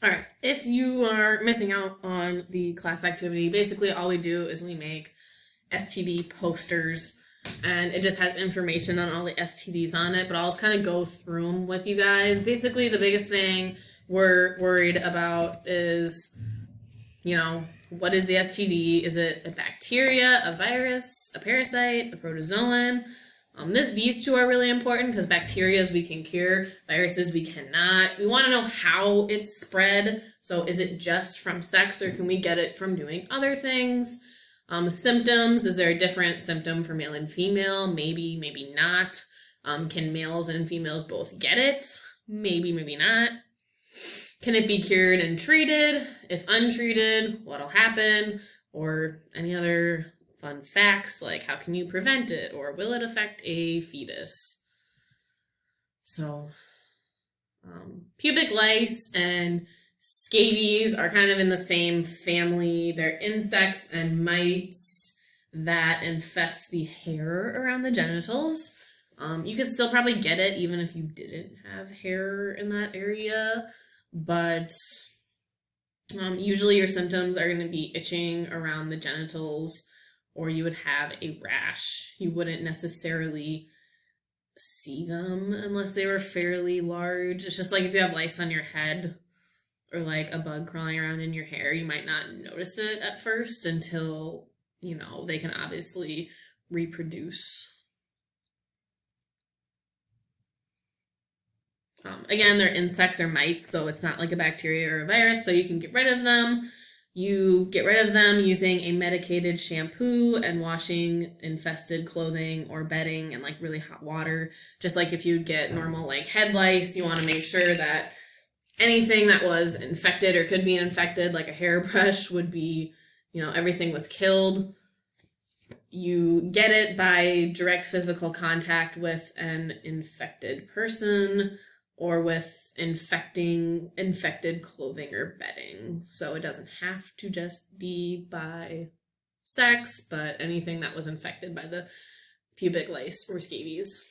All right, if you are missing out on the class activity, basically all we do is we make STD posters, and it just has information on all the STDs on it, but I'll just kind of go through them with you guys. Basically, the biggest thing we're worried about is, what is the STD? Is it a bacteria, a virus, a parasite, a protozoan? These two are really important because bacteria we can cure, viruses we cannot. We want to know how it's spread. So is it just from sex, or can we get it from doing other things? Symptoms, is there a different symptom for male and female? Maybe, maybe not. Can males and females both get it? Maybe, maybe not. Can it be cured and treated? If untreated, what'll happen? Or any other fun facts, like how can you prevent it, or will it affect a fetus? So, pubic lice and scabies are kind of in the same family. They're insects and mites that infest the hair around the genitals. You could still probably get it even if you didn't have hair in that area, but usually your symptoms are going to be itching around the genitals, or you would have a rash. You wouldn't necessarily see them unless they were fairly large. It's just like if you have lice on your head or like a bug crawling around in your hair, you might not notice it at first until, they can obviously reproduce. Again, they're insects or mites, so it's not like a bacteria or a virus, so you can get rid of them. You get rid of them using a medicated shampoo and washing infested clothing or bedding in like really hot water. Just like if you get normal like head lice, you want to make sure that anything that was infected or could be infected, like a hairbrush, would be, everything was killed. You get it by direct physical contact with an infected person or with infected clothing or bedding. So it doesn't have to just be by sex, but anything that was infected by the pubic lice or scabies.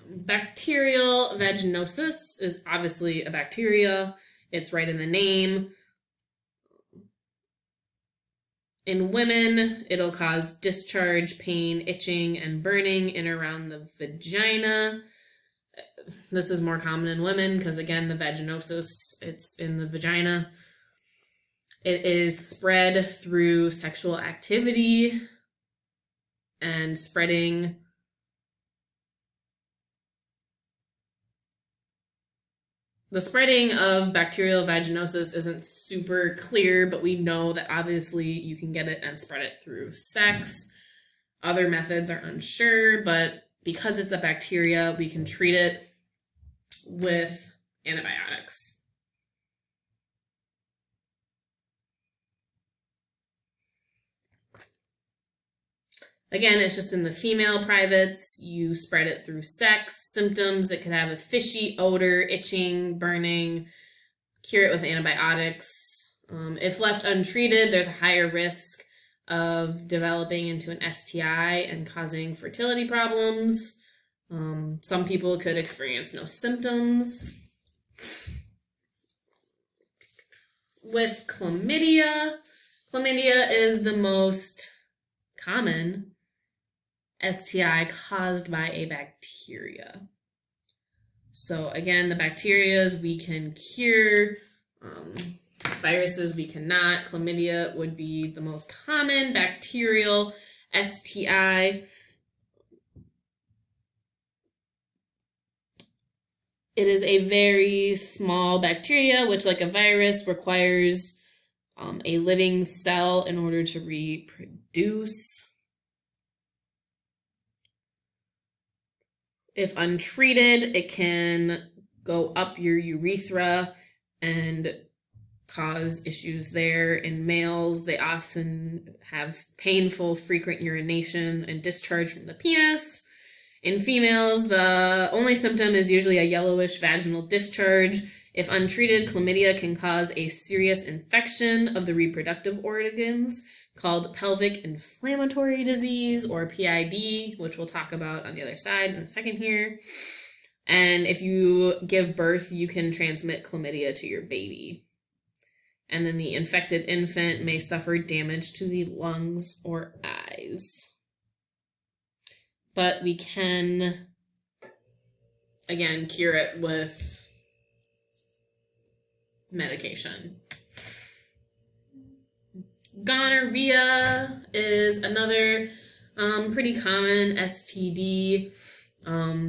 Bacterial vaginosis is obviously a bacteria. It's right in the name. In women, it'll cause discharge, pain, itching, and burning in around the vagina. This is more common in women because, again, the vaginosis, it's in the vagina. It is spread through sexual activity and spreading. The spreading of bacterial vaginosis isn't super clear, but we know that obviously you can get it and spread it through sex. Other methods are unsure, but because it's a bacteria, we can treat it with antibiotics. Again, it's just in the female privates. You spread it through sex. Symptoms, it could have a fishy odor, itching, burning. Cure it with antibiotics. If left untreated, there's a higher risk of developing into an STI and causing fertility problems. Some people could experience no symptoms. With chlamydia, chlamydia is the most common STI caused by a bacteria. So again, the bacterias we can cure, viruses we cannot. Chlamydia would be the most common bacterial STI. It is a very small bacteria, which, like a virus, requires a living cell in order to reproduce. If untreated, it can go up your urethra and cause issues there. In males, they often have painful, frequent urination and discharge from the penis. In females, the only symptom is usually a yellowish vaginal discharge. If untreated, chlamydia can cause a serious infection of the reproductive organs called pelvic inflammatory disease, or PID, which we'll talk about on the other side in a second here. And if you give birth, you can transmit chlamydia to your baby. And then the infected infant may suffer damage to the lungs or eyes. But we can, again, cure it with medication. Gonorrhea is another pretty common STD.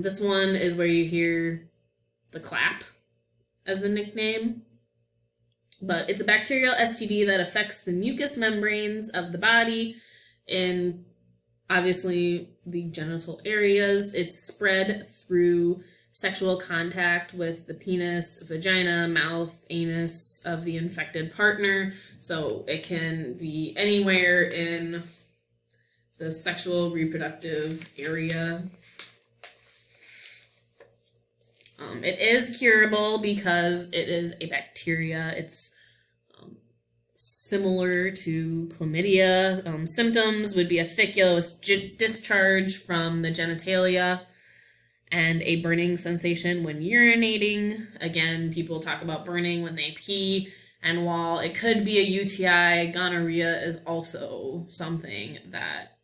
This one is where you hear the clap as the nickname. But it's a bacterial STD that affects the mucous membranes of the body in obviously the genital areas. It's spread through sexual contact with the penis, vagina, mouth, anus of the infected partner. So it can be anywhere in the sexual reproductive area. It is curable because it is a bacteria. It's similar to chlamydia. Symptoms would be a thick yellowish discharge from the genitalia and a burning sensation when urinating. Again, people talk about burning when they pee. And while it could be a UTI, gonorrhea is also something that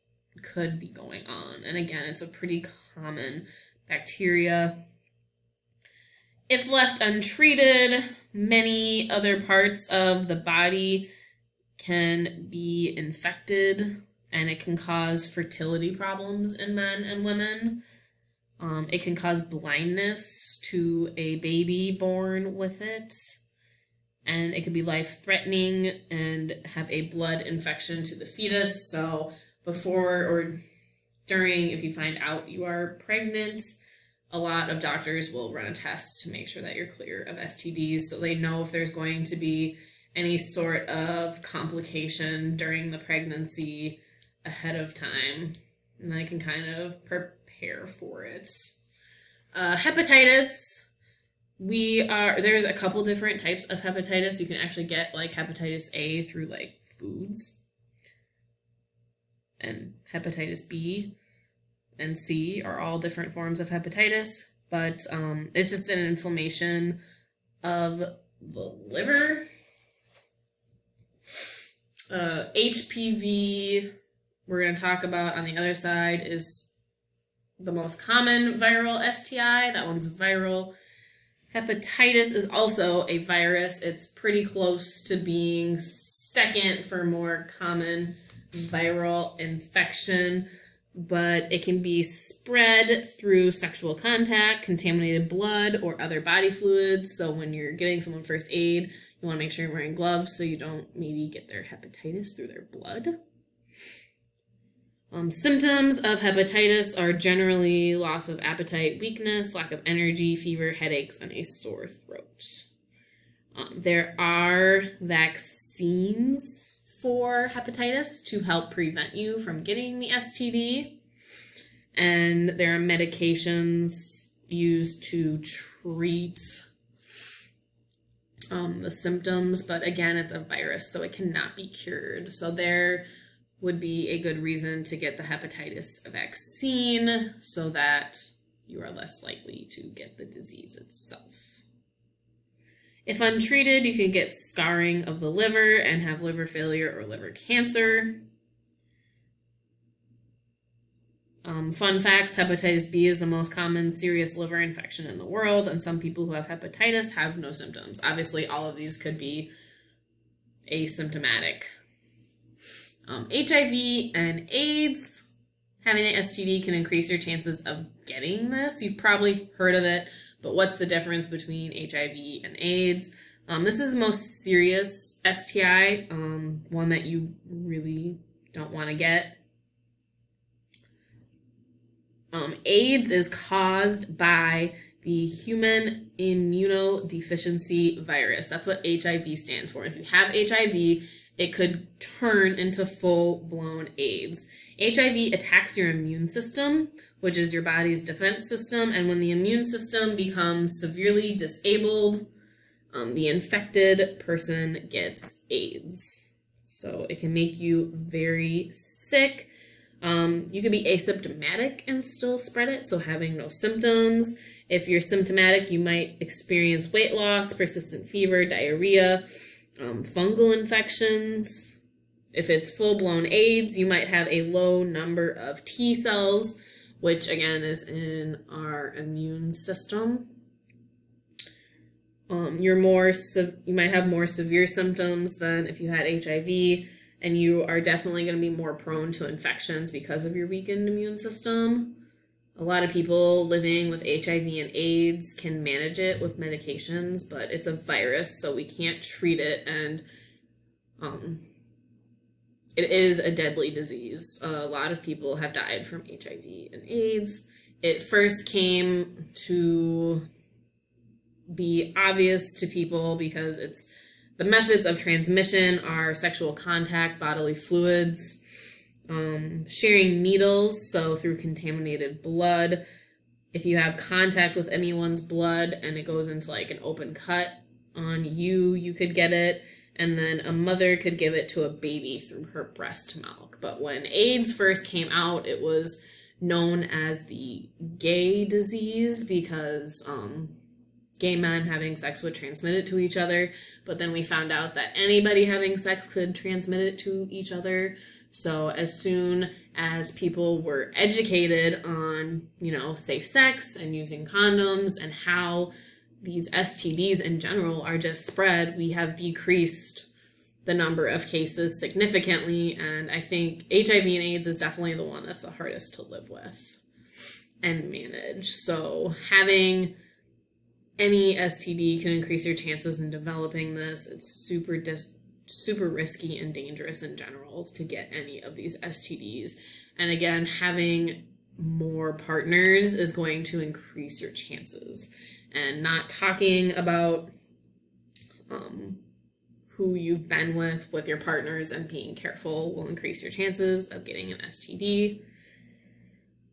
could be going on. And again, it's a pretty common bacteria. If left untreated, many other parts of the body can be infected, and it can cause fertility problems in men and women. It can cause blindness to a baby born with it, and it could be life-threatening and have a blood infection to the fetus. So before or during, if you find out you are pregnant, a lot of doctors will run a test to make sure that you're clear of STDs, so they know if there's going to be any sort of complication during the pregnancy ahead of time, and they can kind of prepare for it. Hepatitis, there's a couple different types of hepatitis. You can actually get like hepatitis A through like foods, and hepatitis B and C are all different forms of hepatitis, but it's just an inflammation of the liver. HPV, we're going to talk about on the other side, is the most common viral STI. That one's viral. Hepatitis is also a virus. It's pretty close to being second for more common viral infection, but it can be spread through sexual contact, contaminated blood, or other body fluids. So when you're giving someone first aid, you want to make sure you're wearing gloves so you don't maybe get their hepatitis through their blood. Symptoms of hepatitis are generally loss of appetite, weakness, lack of energy, fever, headaches, and a sore throat. There are vaccines for hepatitis to help prevent you from getting the STD, and there are medications used to treat the symptoms, but again, it's a virus, so it cannot be cured. So there would be a good reason to get the hepatitis vaccine so that you are less likely to get the disease itself. If untreated, you can get scarring of the liver and have liver failure or liver cancer. Fun facts, hepatitis B is the most common serious liver infection in the world, and some people who have hepatitis have no symptoms. Obviously, all of these could be asymptomatic. HIV and AIDS, having an STD can increase your chances of getting this. You've probably heard of it, but what's the difference between HIV and AIDS? This is the most serious STI, one that you really don't want to get. AIDS is caused by the human immunodeficiency virus. That's what HIV stands for. If you have HIV, it could turn into full-blown AIDS. HIV attacks your immune system, which is your body's defense system, and when the immune system becomes severely disabled, the infected person gets AIDS. So it can make you very sick. You could be asymptomatic and still spread it, so having no symptoms. If you're symptomatic, you might experience weight loss, persistent fever, diarrhea, fungal infections. If it's full-blown AIDS, you might have a low number of T cells, which again is in our immune system. You might have more severe symptoms than if you had HIV, and you are definitely going to be more prone to infections because of your weakened immune system. A lot of people living with HIV and AIDS can manage it with medications, but it's a virus, so we can't treat it, and it is a deadly disease. A lot of people have died from HIV and AIDS. It first came to be obvious to people because the methods of transmission are sexual contact, bodily fluids, sharing needles, so through contaminated blood. If you have contact with anyone's blood and it goes into like an open cut on you, you could get it. And then a mother could give it to a baby through her breast milk. But when AIDS first came out, it was known as the gay disease because gay men having sex would transmit it to each other. But then we found out that anybody having sex could transmit it to each other. So as soon as people were educated on, safe sex and using condoms and how these STDs in general are just spread, we have decreased the number of cases significantly. And I think HIV and AIDS is definitely the one that's the hardest to live with and manage. So having any STD can increase your chances in developing this. It's super risky and dangerous in general to get any of these STDs. And again, having more partners is going to increase your chances. And not talking about who you've been with your partners and being careful will increase your chances of getting an STD.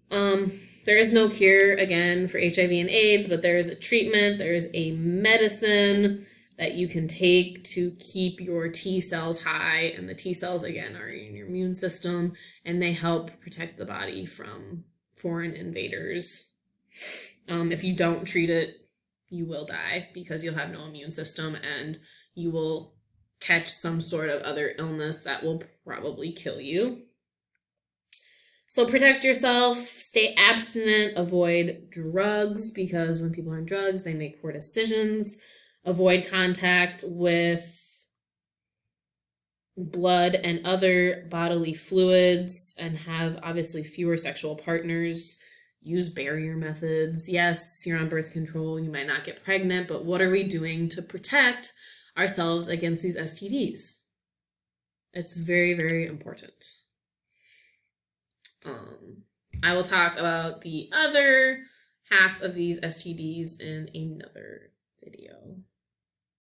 There is no cure, again, for HIV and AIDS, but there is a treatment. There is a medicine that you can take to keep your T cells high. And the T cells, again, are in your immune system, and they help protect the body from foreign invaders. If you don't treat it, you will die because you'll have no immune system and you will catch some sort of other illness that will probably kill you. So protect yourself, stay abstinent, avoid drugs because when people are on drugs, they make poor decisions. Avoid contact with blood and other bodily fluids and have obviously fewer sexual partners. Use barrier methods. Yes, you're on birth control, you might not get pregnant, but what are we doing to protect ourselves against these STDs? It's very, very important. I will talk about the other half of these STDs in another video.